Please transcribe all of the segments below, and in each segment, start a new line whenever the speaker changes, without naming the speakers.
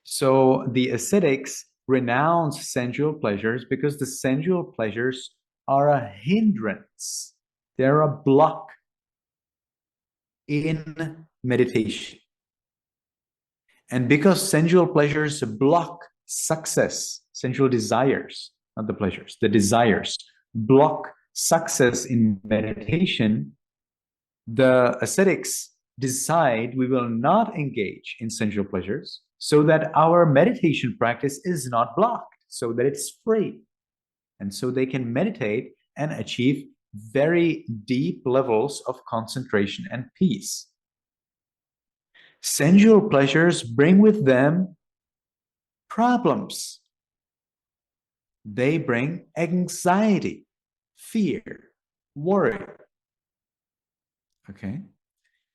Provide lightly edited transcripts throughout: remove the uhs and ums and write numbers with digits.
So the ascetics renounce sensual pleasures because the sensual pleasures are a hindrance. They're a block in meditation. And because sensual pleasures block success, sensual desires, not the pleasures, the desires block success in meditation, the ascetics decide we will not engage in sensual pleasures so that our meditation practice is not blocked, so that it's free. And so they can meditate and achieve very deep levels of concentration and peace. Sensual pleasures bring with them problems. They bring anxiety, fear, worry. Okay?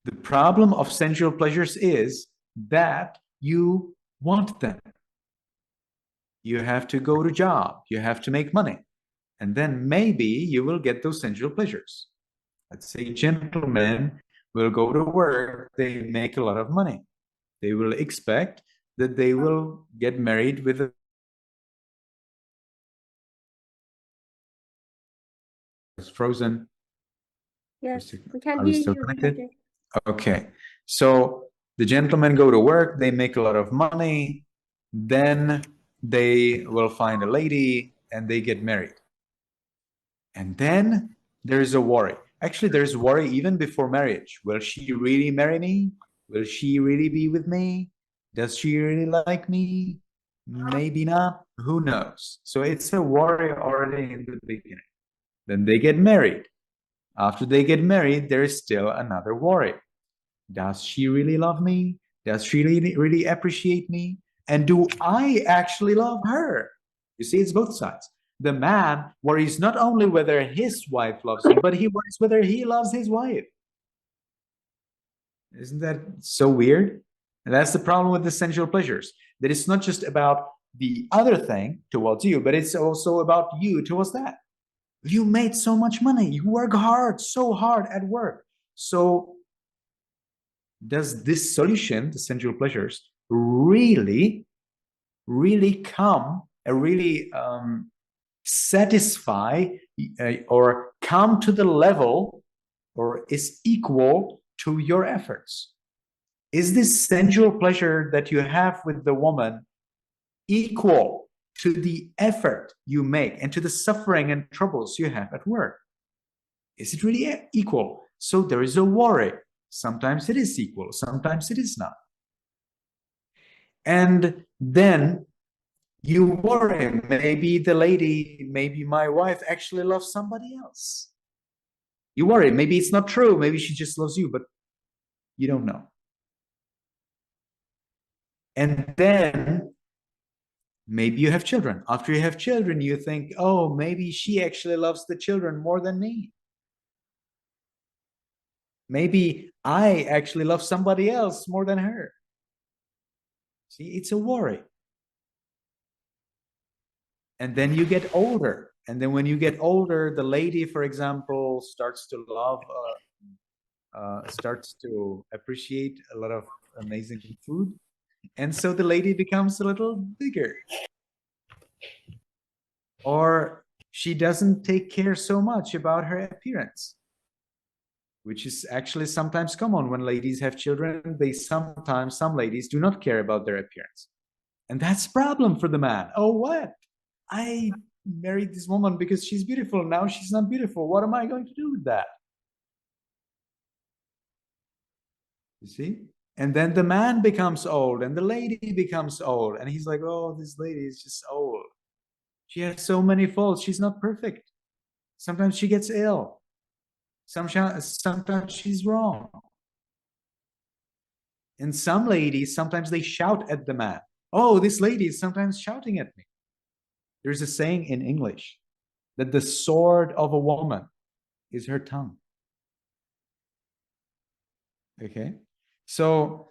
The problem of sensual pleasures is that you want them. You have to go to job, you have to make money, and then maybe you will get those sensual pleasures. Let's say gentlemen will go to work, they make a lot of money. They will expect that they will get married with a frozen.
Yes, we can
Are we
hear
still
you.
connected? Okay. So the gentlemen go to work, they make a lot of money, then they will find a lady and they get married. And then there's a worry. Actually, there's worry even before marriage. Will she really marry me? Will she really be with me? Does she really like me? Maybe not. Who knows? So it's a worry already in the beginning. Then they get married. After they get married, there is still another worry. Does she really love me? Does she really appreciate me? And do I actually love her? You see, it's both sides. The man worries not only whether his wife loves him, but he worries whether he loves his wife. Isn't that so weird? And that's the problem with the sensual pleasures. That it's not just about the other thing towards you, but it's also about you towards that. You made so much money. You work hard, so hard at work. So does this solution, the sensual pleasures, really come and really satisfy or come to the level or is equal to your efforts? Is this sensual pleasure that you have with the woman equal to the effort you make and to the suffering and troubles you have at work? Is it really equal? So there is a worry. Sometimes it is equal, sometimes it is not. And then you worry, maybe the lady, maybe my wife actually loves somebody else. You worry, maybe it's not true, maybe she just loves you, but you don't know. And then maybe you have children. After you have children, you think, oh, maybe she actually loves the children more than me. Maybe I actually love somebody else more than her. See, it's a worry. And then you get older. And then when you get older, the lady, for example, starts to love, starts to appreciate a lot of amazing food. And so the lady becomes a little bigger. Or she doesn't take care so much about her appearance, which is actually sometimes common when ladies have children. Some ladies do not care about their appearance. And that's a problem for the man. Oh, what? I married this woman because she's beautiful. Now she's not beautiful. What am I going to do with that? You see? And then the man becomes old and the lady becomes old. And he's like, oh, this lady is just old. She has so many faults. She's not perfect. Sometimes she gets ill. Sometimes she's wrong. And some ladies, sometimes they shout at the man. Oh, this lady is sometimes shouting at me. There's a saying in English that the sword of a woman is her tongue. Okay? So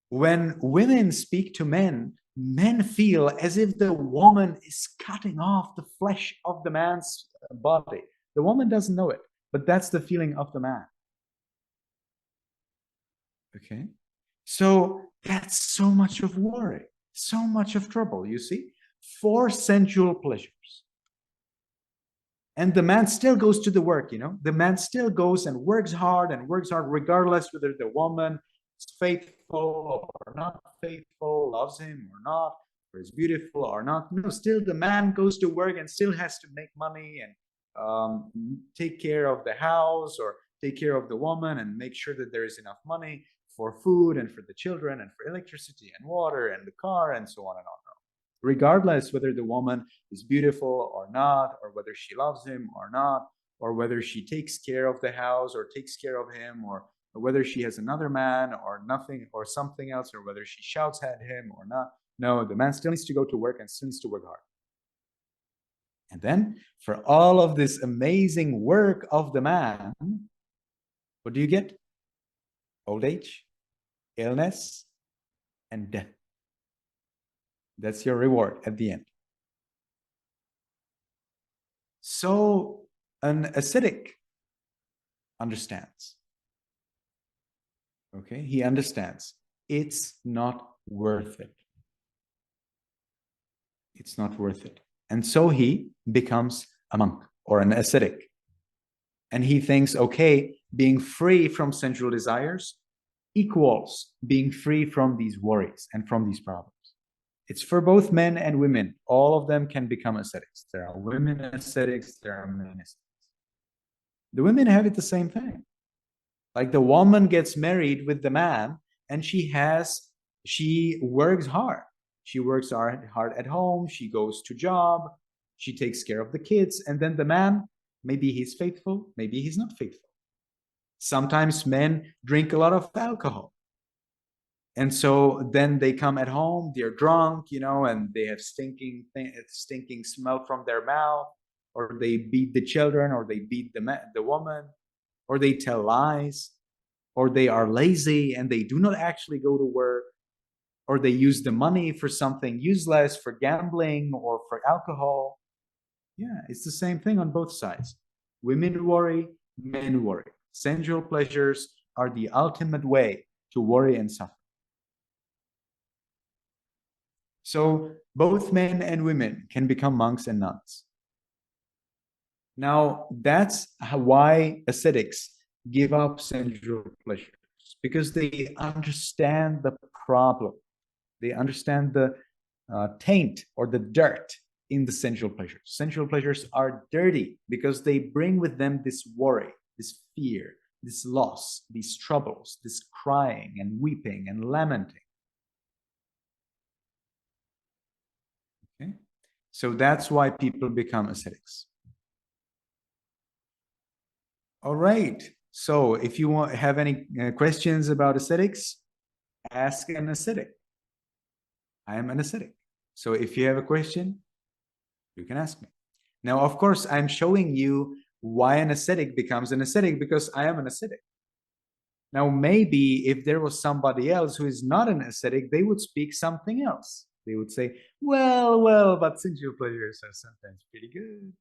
when women speak to men, men feel as if the woman is cutting off the flesh of the man's body. The woman doesn't know it, but that's the feeling of the man. Okay? So that's so much of worry. So much of trouble, you see, for sensual pleasures. And the man still goes to the work, the man still goes and works hard regardless whether the woman is faithful or not faithful, loves him or not, or is beautiful or not. No, still the man goes to work and still has to make money and take care of the house or take care of the woman and make sure that there is enough money for food and for the children and for electricity and water and the car and so on and on. Regardless whether the woman is beautiful or not, or whether she loves him or not, or whether she takes care of the house or takes care of him, or whether she has another man or nothing or something else, or whether she shouts at him or not. No, the man still needs to go to work and still needs to work hard. And then for all of this amazing work of the man, what do you get? Old age, illness, and death. That's your reward at the end. So an ascetic understands. Okay, he understands it's not worth it. It's not worth it. And so he becomes a monk or an ascetic. And he thinks, okay, being free from sensual desires equals being free from these worries and from these problems. It's for both men and women. All of them can become ascetics. There are women ascetics, there are men ascetics. The women have it the same thing. Like the woman gets married with the man and she works hard. She works hard at home. She goes to job. She takes care of the kids. And then the man, maybe he's faithful, maybe he's not faithful. Sometimes men drink a lot of alcohol. And so then they come at home, they're drunk, and they have stinking smell from their mouth, or they beat the children, or they beat the woman, or they tell lies, or they are lazy and they do not actually go to work, or they use the money for something useless, for gambling or for alcohol. Yeah, it's the same thing on both sides. Women worry, men worry. Sensual pleasures are the ultimate way to worry and suffer. So both men and women can become monks and nuns. Now, that's why ascetics give up sensual pleasures, because they understand the problem. They understand the taint or the dirt in the sensual pleasures. Sensual pleasures are dirty because they bring with them this worry, this fear, this loss, these troubles, this crying and weeping and lamenting. Okay? So that's why people become ascetics. All right. So if you have any questions about ascetics, ask an ascetic. I am an ascetic. So if you have a question, you can ask me. Now, of course, I'm showing you why an ascetic becomes an ascetic because I am an ascetic. Now, maybe if there was somebody else who is not an ascetic, they would speak something else. They would say, well, but sensual pleasures are sometimes pretty good.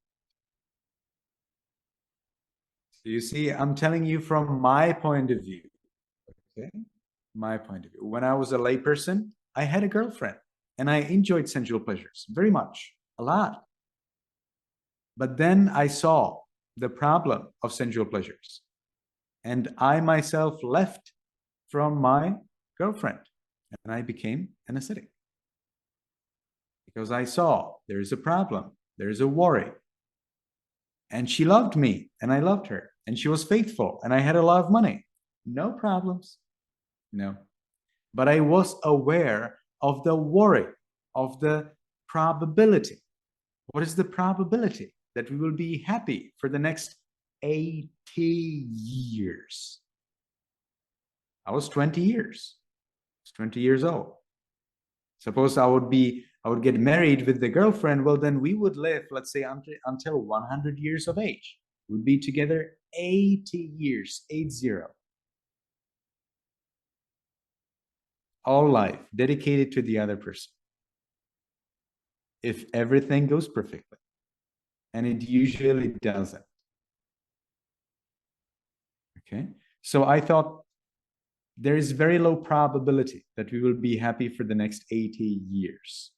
So you see, I'm telling you from my point of view. Okay, my point of view. When I was a layperson, I had a girlfriend and I enjoyed sensual pleasures very much, a lot. But then I saw the problem of sensual pleasures and I myself left from my girlfriend and I became an ascetic because I saw there is a problem, there is a worry. And she loved me and I loved her and she was faithful and I had a lot of money. No problems. No. But I was aware of the worry, of the probability. What is the probability that we will be happy for the next 80 years? I was 20 years. I was 20 years old. Suppose I would get married with the girlfriend. Well, then we would live, let's say, until 100 years of age. We'd be together 80 years, 80. All life dedicated to the other person. If everything goes perfectly. And it usually doesn't. Okay. So I thought there is very low probability that we will be happy for the next 80 years.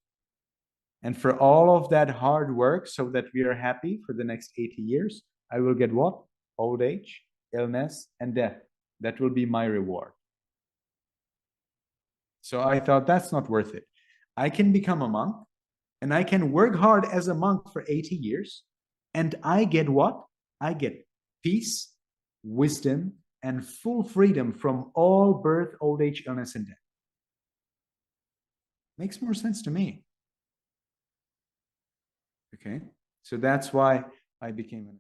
And for all of that hard work so that we are happy for the next 80 years, I will get what? Old age, illness, and death. That will be my reward. So I thought that's not worth it. I can become a monk and I can work hard as a monk for 80 years. And I get what? I get peace, wisdom, and full freedom from all birth, old age, illness, and death. Makes more sense to me. Okay, so that's why I became an